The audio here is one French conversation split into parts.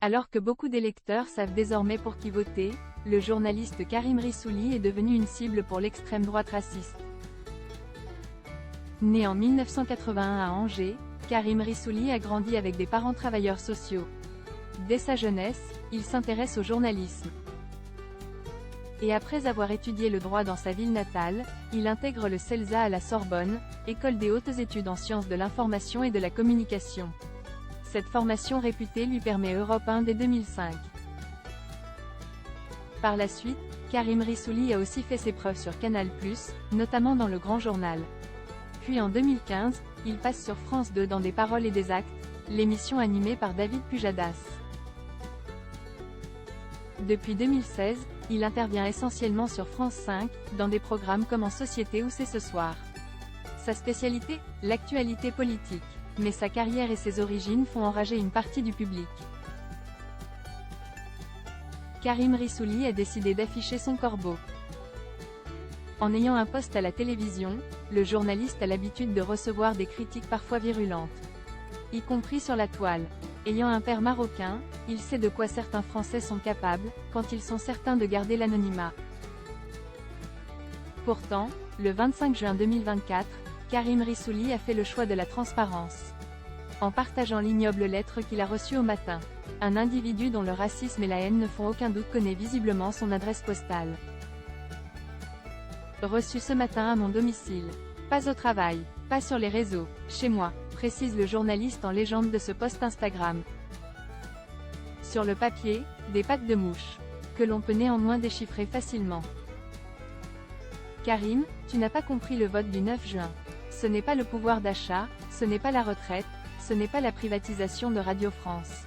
Alors que beaucoup d'électeurs savent désormais pour qui voter, le journaliste Karim Rissouli est devenu une cible pour l'extrême droite raciste. Né en 1981 à Angers, Karim Rissouli a grandi avec des parents travailleurs sociaux. Dès sa jeunesse, il s'intéresse au journalisme. Et après avoir étudié le droit dans sa ville natale, il intègre le CELSA à la Sorbonne, école des hautes études en sciences de l'information et de la communication. Cette formation réputée lui permet Europe 1 dès 2005. Par la suite, Karim Rissouli a aussi fait ses preuves sur Canal+, notamment dans Le Grand Journal. Puis en 2015, il passe sur France 2 dans Des paroles et des actes, l'émission animée par David Pujadas. Depuis 2016, il intervient essentiellement sur France 5, dans des programmes comme En Société ou C'est ce soir. Sa spécialité, l'actualité politique. Mais sa carrière et ses origines font enrager une partie du public. Karim Rissouli a décidé d'afficher son corbeau. En ayant un poste à la télévision, le journaliste a l'habitude de recevoir des critiques parfois virulentes, y compris sur la toile. Ayant un père marocain, il sait de quoi certains Français sont capables, quand ils sont certains de garder l'anonymat. Pourtant, le 25 juin 2024, Karim Rissouli a fait le choix de la transparence. En partageant l'ignoble lettre qu'il a reçue au matin. Un individu dont le racisme et la haine ne font aucun doute connaît visiblement son adresse postale. Reçu ce matin à mon domicile. Pas au travail, pas sur les réseaux, chez moi, précise le journaliste en légende de ce post Instagram. Sur le papier, des pattes de mouche, que l'on peut néanmoins déchiffrer facilement. Karim, tu n'as pas compris le vote du 9 juin. Ce n'est pas le pouvoir d'achat, ce n'est pas la retraite, ce n'est pas la privatisation de Radio France.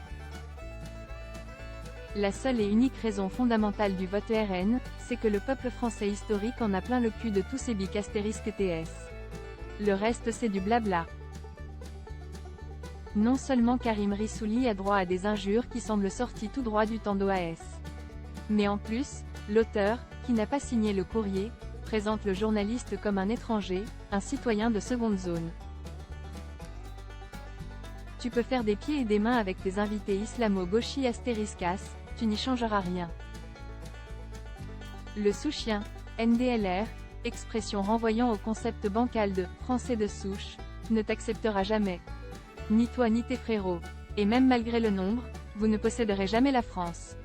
La seule et unique raison fondamentale du vote RN, c'est que le peuple français historique en a plein le cul de tous ces bics astérisques TS. Le reste c'est du blabla. Non seulement Karim Rissouli a droit à des injures qui semblent sorties tout droit du temps d'OAS. Mais en plus, l'auteur, qui n'a pas signé le courrier, présente le journaliste comme un étranger, un citoyen de seconde zone. Tu peux faire des pieds et des mains avec tes invités islamo-gauchis astériscas, tu n'y changeras rien. Le sous-chien, NDLR, expression renvoyant au concept bancal de « français de souche », ne t'acceptera jamais. Ni toi ni tes frérots. Et même malgré le nombre, vous ne posséderez jamais la France.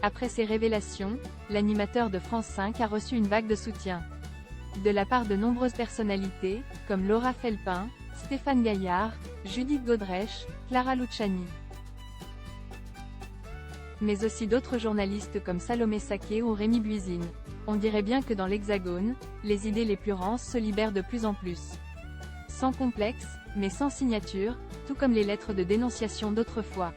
Après ces révélations, l'animateur de France 5 a reçu une vague de soutien. De la part de nombreuses personnalités, comme Laura Felpin, Stéphane Gaillard, Judith Godrèche, Clara Luciani. Mais aussi d'autres journalistes comme Salomé Saké ou Rémi Buisine. On dirait bien que dans l'Hexagone, les idées les plus rances se libèrent de plus en plus. Sans complexe, mais sans signature, tout comme les lettres de dénonciation d'autrefois.